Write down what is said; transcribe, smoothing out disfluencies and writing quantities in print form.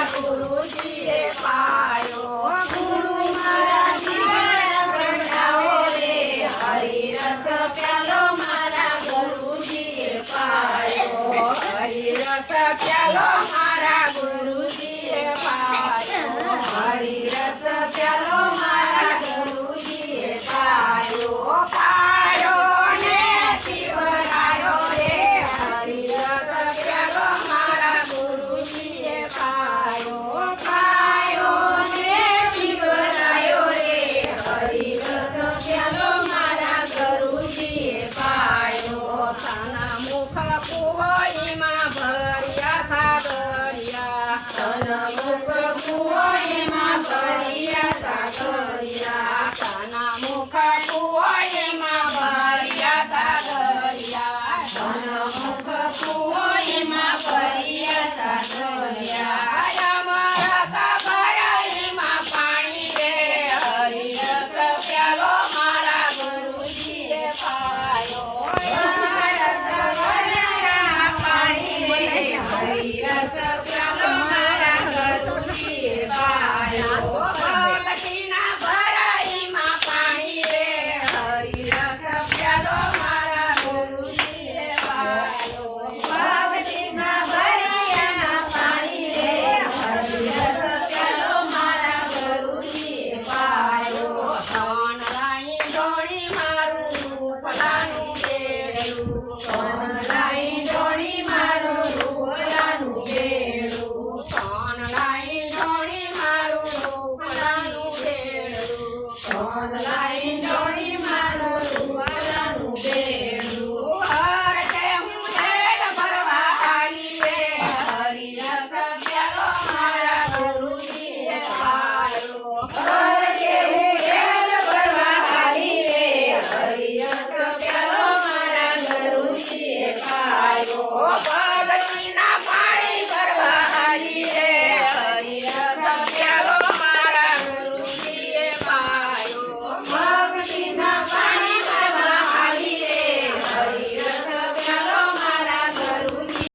મારા ગુરુજીએ પાયો ગુરુ મારા જીવન પ્રગટાવો રે હરિરસ પ્યાલો મારા ગુરુજીએ પાયો હરિરસ પ્યાલો મારા ગુરુજીએ પાયો હરિરસ પ્યાલો મારા ગુરુજીએ પાયો પાયો ને પીવડાયો રે હરિરસ પ્યાલો મારા ગુરુજીએ પાયો પાયો ને પીવડાયો રે હરિરસ પ્યાલો મારા ગુરુજીએ પાયો સાના મુખ કુવોઈમાં ભર્યા સાગરિયા સાના મુખ કુવોઈમાં ભર્યા સાગરિયા સાના મુખ કુવોઈમાં ભર્યા સાગરિયા સાના મુખ કુવોઈમાં ભર્યા સાગરિયા અમારા કબરાઈમાં પાણી રે હરિરસ પ્યાલો મારા ગુરુજીએ પાયો અમારા કબરાઈમાં પાણી રે હરિરસ પ્યાલો